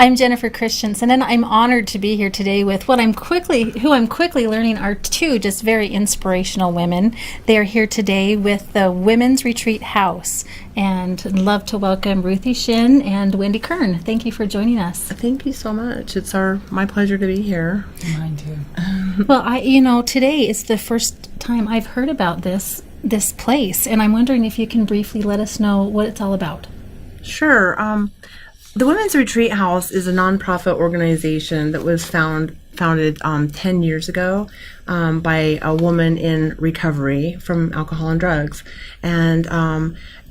I'm Jennifer Christensen, and I'm honored to be here today with who I'm quickly learning are two just very inspirational women. They are here today with the Women's Retreat House, and I'd love to welcome Ruthie Shin and Wendy Kern. Thank you for joining us. Thank you so much. It's my pleasure to be here. Mine too. Well, today is the first time I've heard about this place, and I'm wondering if you can briefly let us know what it's all about. Sure. The Women's Retreat House is a nonprofit organization that was founded 10 years ago by a woman in recovery from alcohol and drugs. And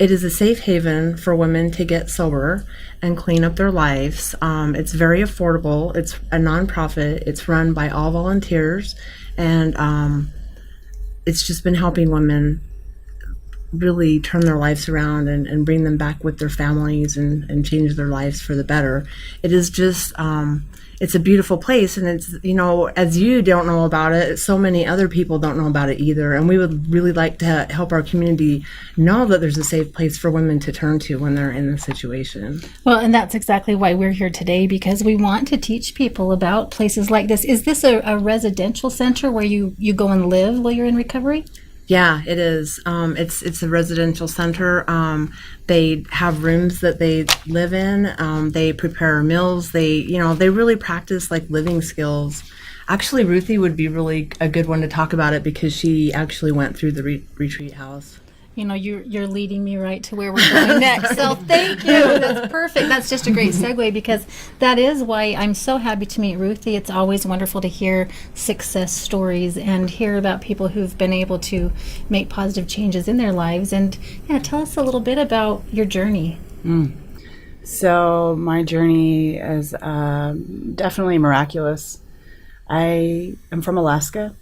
it is a safe haven for women to get sober and clean up their lives. It's very affordable. It's a nonprofit. It's run by all volunteers. And it's just been helping women really turn their lives around and bring them back with their families and change their lives for the better. It is just, it's a beautiful place, and it's, as you don't know about it, so many other people don't know about it either. And we would really like to help our community know that there's a safe place for women to turn to when they're in this situation. Well, and that's exactly why we're here today, because we want to teach people about places like this. Is this a residential center where you go and live while you're in recovery? Yeah, it is. It's a residential center. They have rooms that they live in. They prepare meals. They really practice like living skills. Actually, Ruthie would be really a good one to talk about it because she actually went through the retreat house. You're leading me right to where we're going next. So thank you. That's perfect. That's just a great segue, because that is why I'm so happy to meet Ruthie. It's always wonderful to hear success stories and hear about people who've been able to make positive changes in their lives. And tell us a little bit about your journey. So my journey is definitely miraculous. I am from Alaska.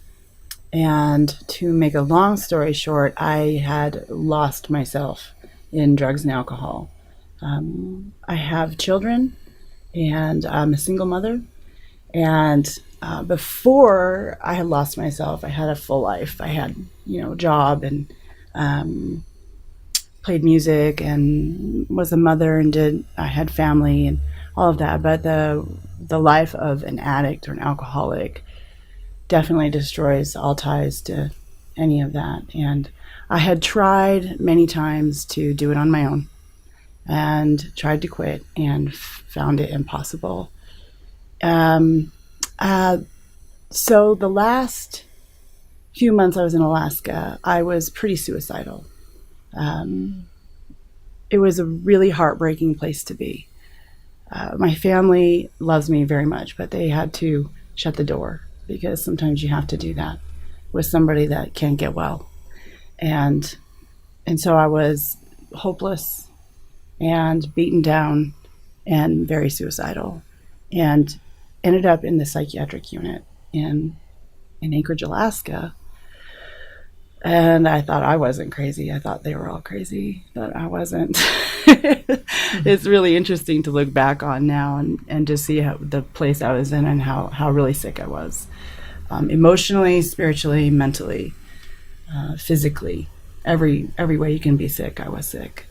And to make a long story short, I had lost myself in drugs and alcohol. I have children, and I'm a single mother. And before I had lost myself, I had a full life. I had, a job and played music and was a mother and I had family and all of that. But the life of an addict or an alcoholic definitely destroys all ties to any of that. And I had tried many times to do it on my own and tried to quit and found it impossible. So the last few months I was in Alaska, I was pretty suicidal. It was a really heartbreaking place to be. My family loves me very much, but they had to shut the door, because sometimes you have to do that with somebody that can't get well. And so I was hopeless and beaten down and very suicidal, and ended up in the psychiatric unit in Anchorage, Alaska. And I thought I wasn't crazy. I thought they were all crazy, but I wasn't. It's really interesting to look back on now and to see how the place I was in and how really sick I was. Emotionally, spiritually, mentally, physically, every way you can be sick, I was sick.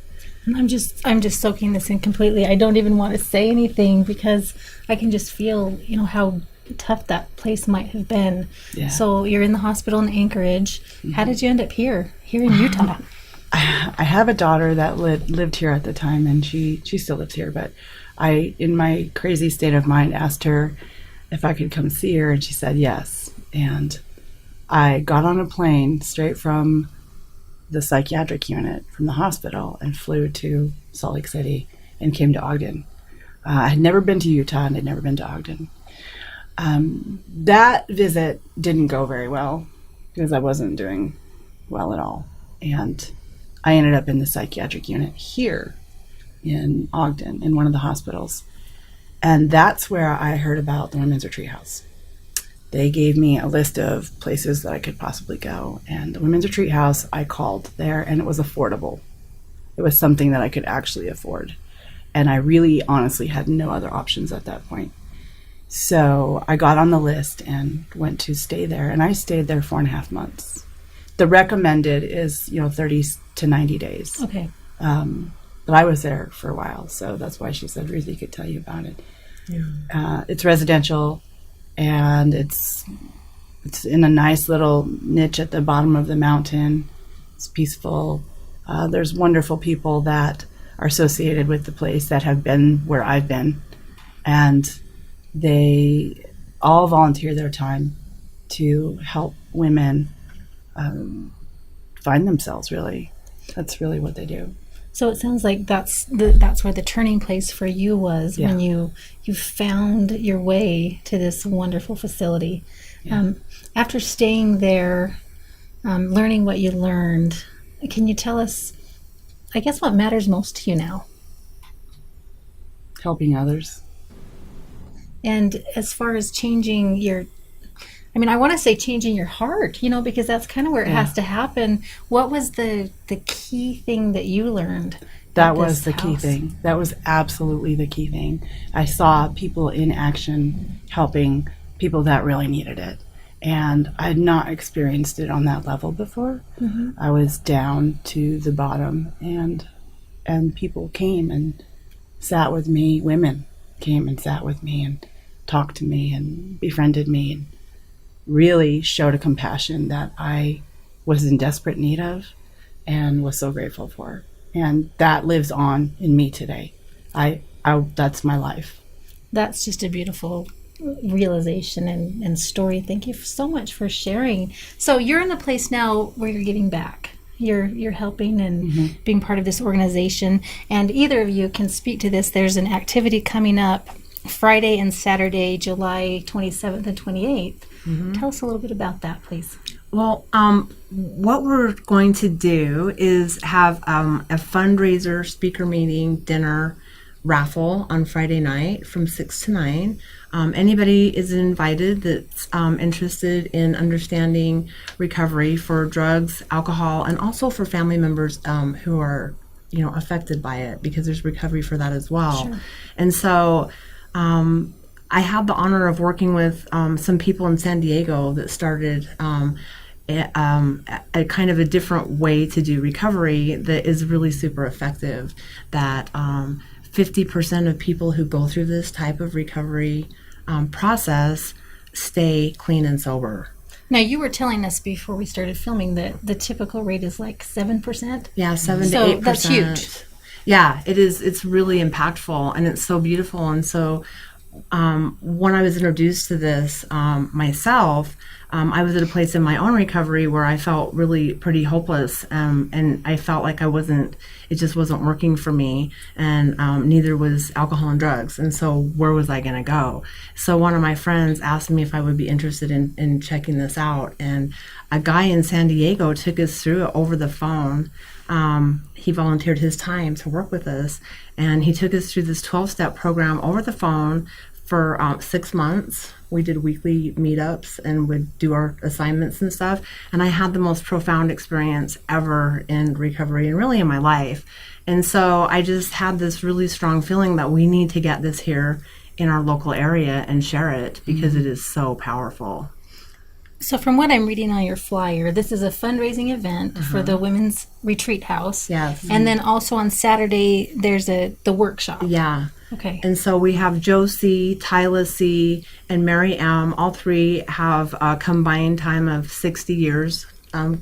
And I'm just soaking this in completely. I don't even want to say anything because I can just feel, how tough that place might have been. Yeah. So you're in the hospital in Anchorage. Mm-hmm. How did you end up here in Utah? I have a daughter that lived here at the time, and she still lives here. But I, in my crazy state of mind, asked her if I could come see her, and she said yes. And I got on a plane straight from the psychiatric unit from the hospital and flew to Salt Lake City and came to Ogden. I had never been to Utah, and I'd never been to Ogden. That visit didn't go very well because I wasn't doing well at all. And I ended up in the psychiatric unit here in Ogden in one of the hospitals. And that's where I heard about the Women's Retreat House. They gave me a list of places that I could possibly go. And the Women's Retreat House, I called there, and it was affordable. It was something that I could actually afford. And I really honestly had no other options at that point. So I got on the list and went to stay there. And I stayed there 4.5 months. The recommended is, 30 to 90 days. Okay. But I was there for a while. So that's why she said Ruthie could tell you about it. It's residential, and it's in a nice little niche at the bottom of the mountain. It's peaceful. There's wonderful people that are associated with the place that have been where I've been, and they all volunteer their time to help women find themselves. Really, that's really what they do. So it sounds like that's where the turning place for you was, when you found your way to this wonderful facility. After staying there, learning what you learned, can you tell us, I guess, what matters most to you now? Helping others. And as far as changing your, I mean, I want to say changing your heart, because that's kind of where it has to happen. What was the key thing that you learned? That was the key thing. That was absolutely the key thing. I saw people in action helping people that really needed it. And I had not experienced it on that level before. I was down to the bottom, and people came and sat with me. Women came and sat with me and talked to me and befriended me and really showed a compassion that I was in desperate need of and was so grateful for. And that lives on in me today. I that's my life. That's just a beautiful realization and story. Thank you so much for sharing. So you're in a place now where you're giving back. You're helping and being part of this organization. And either of you can speak to this. There's an activity coming up Friday and Saturday, July 27th and 28th. Tell us a little bit about that, please. Well, what we're going to do is have a fundraiser, speaker meeting, dinner, raffle on Friday night from 6 to 9. Anybody is invited that's interested in understanding recovery for drugs, alcohol, and also for family members who are, affected by it, because there's recovery for that as well. Sure. And so I had the honor of working with some people in San Diego that started a kind of a different way to do recovery that is really super effective, that 50% of people who go through this type of recovery process stay clean and sober. Now, you were telling us before we started filming that the typical rate is like 7%? Yeah, 7 to 8%. That's huge. Yeah, it is. It's really impactful, and it's so beautiful. And so when I was introduced to this myself, I was at a place in my own recovery where I felt really pretty hopeless, and I felt like it just wasn't working for me, and neither was alcohol and drugs. And so where was I going to go? So one of my friends asked me if I would be interested in checking this out, and a guy in San Diego took us through it over the phone. He volunteered his time to work with us, and he took us through this 12-step program over the phone for 6 months. We did weekly meetups and would do our assignments and stuff. And I had the most profound experience ever in recovery and really in my life. And so I just had this really strong feeling that we need to get this here in our local area and share it, because it is so powerful. So from what I'm reading on your flyer, this is a fundraising event for the Women's Retreat House. Yes. And then also on Saturday, there's the workshop. Yeah. Okay. And so we have Josie, Tyla C., and Mary M. All three have a combined time of 60 years,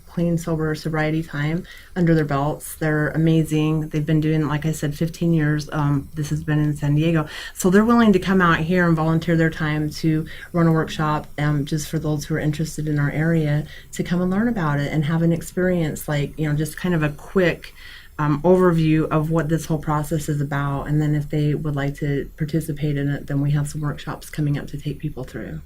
clean, sober, sobriety time under their belts. They're amazing. They've been doing, like I said, 15 years. This has been in San Diego. So they're willing to come out here and volunteer their time to run a workshop just for those who are interested in our area to come and learn about it and have an experience, like, just kind of a quick overview of what this whole process is about. And then if they would like to participate in it, then we have some workshops coming up to take people through.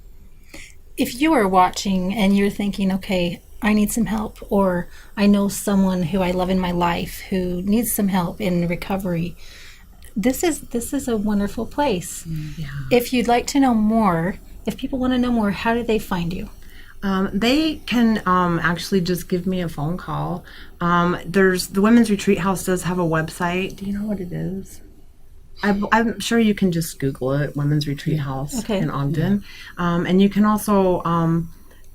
If you are watching and you're thinking, okay, I need some help, or I know someone who I love in my life who needs some help in recovery, this is a wonderful place. Yeah. If you'd like to know more, if people want to know more, how do they find you? They can actually just give me a phone call. The Women's Retreat House does have a website. Do you know what it is? I'm sure you can just Google it, Women's Retreat House in Ogden. And you can also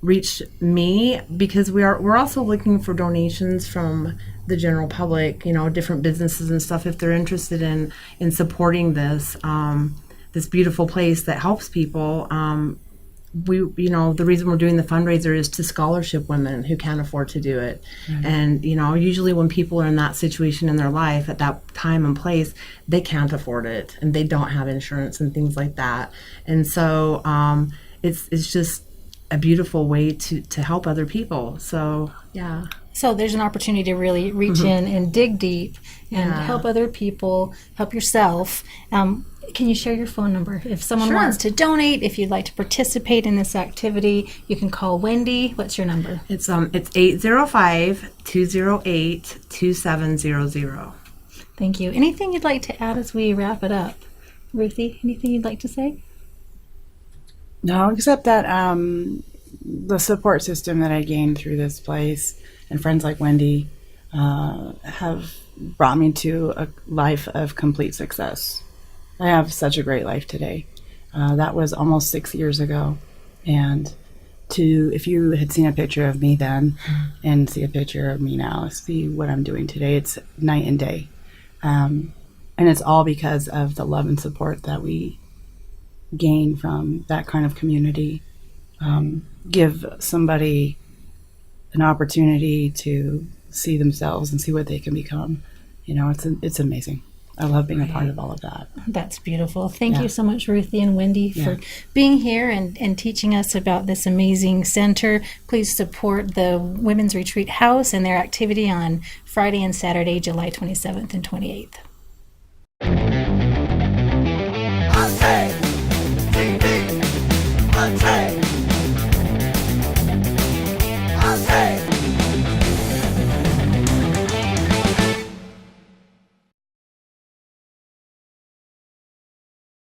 reach me, because we're also looking for donations from the general public, different businesses and stuff, if they're interested in supporting this. this beautiful place that helps people. The reason we're doing the fundraiser is to scholarship women who can't afford to do it. And, usually when people are in that situation in their life at that time and place, they can't afford it and they don't have insurance and things like that. And so it's just a beautiful way to help other people. So, yeah. So there's an opportunity to really reach in and dig deep and help other people, help yourself. Can you share your phone number? If someone wants to donate, if you'd like to participate in this activity, you can call Wendy. What's your number? It's 805-208-2700. Thank you. Anything you'd like to add as we wrap it up? Ruthie, anything you'd like to say? No, except that the support system that I gained through this place and friends like Wendy have brought me to a life of complete success. I have such a great life today. That was almost 6 years ago. And if you had seen a picture of me then and see a picture of me now, see what I'm doing today, it's night and day. And it's all because of the love and support that we gain from that kind of community. Give somebody an opportunity to see themselves and see what they can become. It's amazing. I love being a part of all of that. That's beautiful. Thank you so much, Ruthie and Wendy, for being here and teaching us about this amazing center. Please support the Women's Retreat House and their activity on Friday and Saturday, July 27th and 28th. Untamed TV. Untamed.